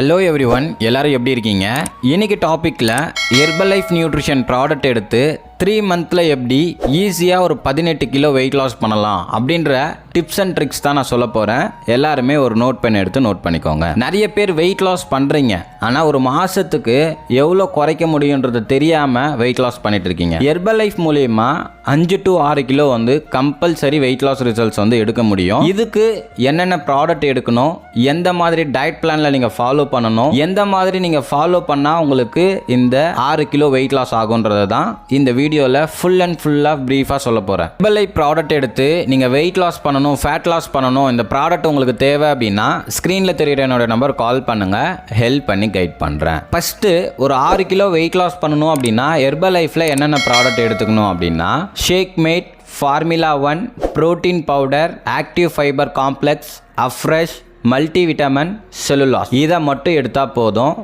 Hello everyone, எல்லாரும் எப்படி இருக்கீங்க? இன்னைக்கு டாப்பிக்கில் ஹெர்பலைஃப் நியூட்ரிஷன் ப்ராடக்ட் எடுத்து 3 மந்த்தில் எப்படி ஈஸியாக ஒரு 18 கிலோ வெயிட் லாஸ் பண்ணலாம் அப்படின்ற டிப்ஸ் அண்ட் ட்ரிக்ஸ் தான் நான் சொல்ல போகிறேன். எல்லாருமே ஒரு நோட் பென் எடுத்து நோட் பண்ணிக்கோங்க. நிறைய பேர் வெயிட் லாஸ் பண்ணுறீங்க, ஆனால் ஒரு மாதத்துக்கு எவ்வளோ குறைக்க முடியுன்றது தெரியாமல் வெயிட் லாஸ் பண்ணிட்டு இருக்கீங்க. ஹெர்பலைஃப் மூலயமா 5 to 6 kilo compulsory weight loss results எடுக்க முடியும். இதுக்கு என்னென்ன ப்ராடக்ட் எடுக்கணும், எந்த மாதிரி டயட் பிளானில் நீங்கள் ஃபாலோ பண்ணணும், எந்த மாதிரி நீங்கள் ஃபாலோ பண்ணால் உங்களுக்கு இந்த 6 கிலோ வெயிட் லாஸ் ஆகுன்றதை தான் இந்த வீடியோவில் ஃபுல் அண்ட் ஃபுல்லாக ப்ரீஃபாக சொல்ல போகிறேன். ஹெர்பலைஃப் ப்ராடக்ட் எடுத்து நீங்கள் வெயிட் லாஸ் பண்ணணும், ஃபேட் லாஸ் பண்ணணும், இந்த ப்ராடக்ட் உங்களுக்கு தேவை அப்படின்னா ஸ்க்ரீனில் தெரியுற என்னோட நம்பர் கால் பண்ணுங்கள், ஹெல்ப் பண்ணி கைட் பண்ணுறேன். ஃபஸ்ட்டு ஒரு 6 கிலோ வெயிட் லாஸ் பண்ணணும் அப்படின்னா ஹெர்பலைஃப்பில் என்னென்ன ப்ராடக்ட் எடுத்துக்கணும் அப்படின்னா shake mate, formula 1, protein powder, active fibre complex, afresh, multi vitamin, cellulose, இதை மட்டும் எடுத்தால் போதும்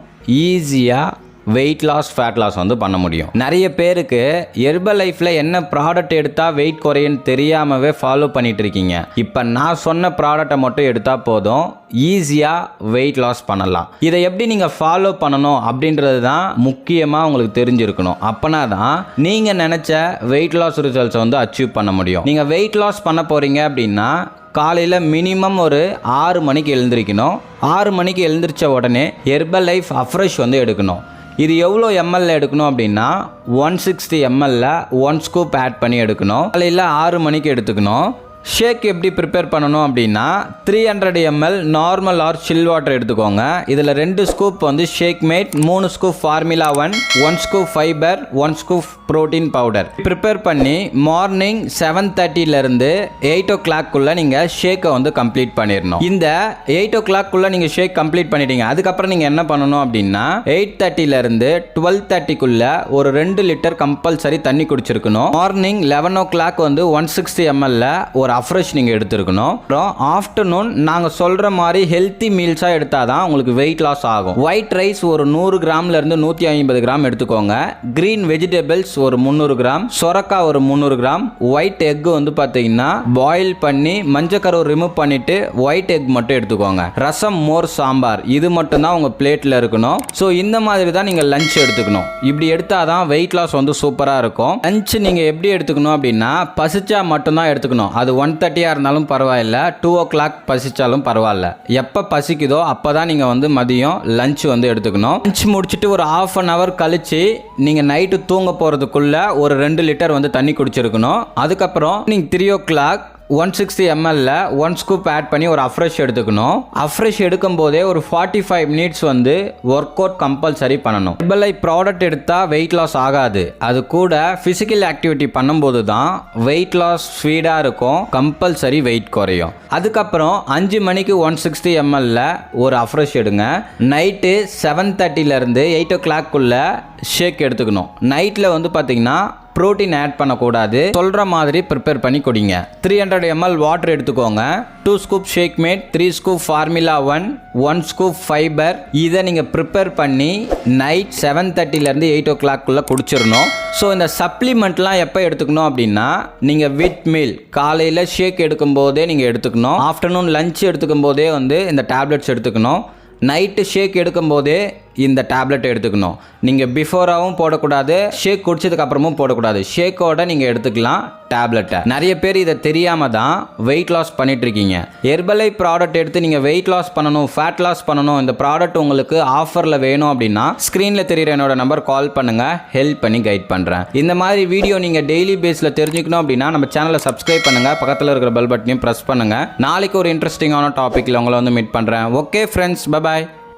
ஈஸியாக வெயிட் லாஸ், ஃபேட் லாஸ் பண்ண முடியும். நிறைய பேருக்கு ஹெர்பலைஃப்பில் என்ன ப்ராடக்ட் எடுத்தால் வெயிட் குறையுன்னு தெரியாமவே ஃபாலோ பண்ணிட்டு இருக்கீங்க. இப்போ நான் சொன்ன ப்ராடக்டை மட்டும் எடுத்தால் போதும் ஈஸியாக வெயிட் லாஸ் பண்ணலாம். இதை எப்படி நீங்கள் ஃபாலோ பண்ணணும் அப்படின்றது தான் முக்கியமாக உங்களுக்கு தெரிஞ்சிருக்கணும். அப்போனா தான் நீங்கள் நினச்ச வெயிட் லாஸ் ரிசல்ட்ஸ் அச்சீவ் பண்ண முடியும். நீங்கள் வெயிட் லாஸ் பண்ண போகிறீங்க அப்படின்னா காலையில் மினிமம் ஒரு 6 மணிக்கு எழுந்திருக்கணும். 6 மணிக்கு எழுந்திரிச்ச உடனே ஹெர்பலைஃப் அஃப்ரெஷ் எடுக்கணும். இது எவ்வளோ எம்எல்ல எடுக்கணும் அப்படின்னா 160 எம்எல்ல 1 ஸ்கூப் ஆட் பண்ணி எடுக்கணும். காலையில் 6 மணிக்கு எடுத்துக்கணும். ஷேக் எப்படி ப்ரிப்பேர் பண்ணணும் அப்படின்னா 300 ml normal or chill water எடுத்துக்கோங்க. இதில் 2 scoop shake mate, 3 scoop formula 1, 1 scoop fibre, 1 scoop protein powder prepare பண்ணி மார்னிங் 7:30 8 o'clock நீங்கள் ஷேக்கை கம்ப்ளீட் பண்ணிடணும். இந்த 8 o'clock நீங்கள் ஷேக் கம்ப்ளீட் பண்ணிட்டீங்க. அதுக்கப்புறம் நீங்கள் என்ன பண்ணணும் அப்படின்னா 8:30 12:30 ஒரு 2 லிட்டர் கம்பல்சரி தண்ணி குடிச்சிருக்கணும். மார்னிங் 11 o'clock 160 ml ஒரு அஃப்ரெஷ் நீங்கள் எடுத்துருக்கணும். அப்புறம் ஆஃப்டர்நூன் நாங்கள் சொல்கிற மாதிரி ஹெல்த்தி மீல்ஸாக எடுத்தால் தான் உங்களுக்கு வெயிட் லாஸ் ஆகும். ஒயிட் ரைஸ் ஒரு 100 கிராம்லேருந்து 150 கிராம் எடுத்துக்கோங்க. க்ரீன் வெஜிடபிள்ஸ் ஒரு 300 கிராம், சொரக்காய் ஒரு 300 கிராம், ஒயிட் எக் பார்த்தீங்கன்னா பாயில் பண்ணி மஞ்சக்கரு ரிமூவ் பண்ணிட்டு ஒயிட் எக் மட்டும் எடுத்துக்கோங்க. ரசம், மோர், சாம்பார் இது மட்டும் தான் உங்கள் பிளேட்டில் இருக்கணும். ஸோ இந்த மாதிரி தான் நீங்கள் லஞ்ச் எடுத்துக்கணும். இப்படி எடுத்தால் தான் வெயிட் லாஸ் சூப்பராக இருக்கும். லஞ்ச் நீங்கள் எப்படி எடுத்துக்கணும் அப்படின்னா பசிச்சா மட்டும்தான் எடுத்துக்கணும். அது 1:30 இருந்தாலும் பரவாயில்ல, 2 o'clock பசிச்சாலும் பரவாயில்ல. எப்போ பசிக்குதோ அப்போ தான் நீங்கள் மதியம் லஞ்ச் எடுத்துக்கணும். லஞ்ச் முடிச்சுட்டு ஒரு 1/2 hour கழிச்சு நீங்கள் நைட்டு தூங்க போகிறதுக்குள்ள ஒரு 2 லிட்டர் தண்ணி குடிச்சிருக்கணும். அதுக்கப்புறம் நீங்கள் 3 o'clock 160 ml 1 ஸ்கூப் ஆட் பண்ணி ஒரு அஃப்ரெஷ் எடுத்துக்கணும். அஃப்ரெஷ் எடுக்கும் போதே ஒரு 45 மினிட்ஸ் ஒர்க் அவுட் கம்பல்சரி பண்ணணும். ஹெர்பலைஃப் ப்ராடக்ட் எடுத்தால் வெயிட் லாஸ் ஆகாது. அது கூட ஃபிசிக்கல் ஆக்டிவிட்டி பண்ணும்போது தான் வெயிட் லாஸ் ஸ்பீடாக இருக்கும், கம்பல்சரி வெயிட் குறையும். அதுக்கப்புறம் 5 மணிக்கு 160 ml ஒரு அஃப்ரெஷ் எடுங்க. நைட்டு 7:30 8 o'clock ஷேக் எடுத்துக்கணும். நைட்டில் பார்த்தீங்கன்னா புரோட்டீன் ஆட் பண்ணக்கூடாது. சொல்கிற மாதிரி ப்ரிப்பேர் பண்ணி குடிங்க. 300 ml வாட்டர் எடுத்துக்கோங்க. 2 scoop shake mate, 3 scoop formula 1, 1 scoop fibre, இதை நீங்கள் ப்ரிப்பேர் பண்ணி நைட் 7:30 8 o'clock குடிச்சிடணும். ஸோ இந்த சப்ளிமெண்ட்லாம் எப்போ எடுத்துக்கணும் அப்படின்னா நீங்கள் வித் மீல் காலையில் ஷேக் எடுக்கும் போதே நீங்கள் எடுத்துக்கணும். ஆஃப்டர்நூன் லஞ்ச் எடுத்துக்கும் போதே இந்த டேப்லெட்ஸ் எடுத்துக்கணும். நைட்டு ஷேக் எடுக்கும் போதே இந்த டேப்லெட் எடுத்துக்கணும். நீங்கள் பிஃபோராகவும் போடக்கூடாது, ஷேக் குடிச்சதுக்கு அப்புறமும் போடக்கூடாது. ஷேக்கோட நீங்கள் எடுத்துக்கலாம் டேப்லெட்டை. நிறைய பேர் இதை தெரியாமல் தான் வெயிட் லாஸ் பண்ணிட்டு இருக்கீங்க. ஹெர்பலைஃப் ப்ராடக்ட் எடுத்து நீங்கள் வெயிட் லாஸ் பண்ணணும், ஃபேட் லாஸ் பண்ணணும், இந்த ப்ராடக்ட் உங்களுக்கு ஆஃபரில் வேணும் அப்படின்னா ஸ்க்ரீனில் தெரியுற என்னோட நம்பர் கால் பண்ணுங்கள், ஹெல்ப் பண்ணி கைட் பண்ணுறேன். இந்த மாதிரி வீடியோ நீங்கள் டெய்லி பேஸில் தெரிஞ்சுக்கணும் அப்படின்னா நம்ம சேனலை சப்ஸ்கிரைப் பண்ணுங்கள், பக்கத்தில் இருக்கிற பெல் பட்டனையும் ப்ரெஸ் பண்ணுங்கள். நாளைக்கு ஒரு இன்ட்ரெஸ்டிங்கான டாப்பிக்கில் உங்களை மீட் பண்ணுறேன். Okay friends, bye bye.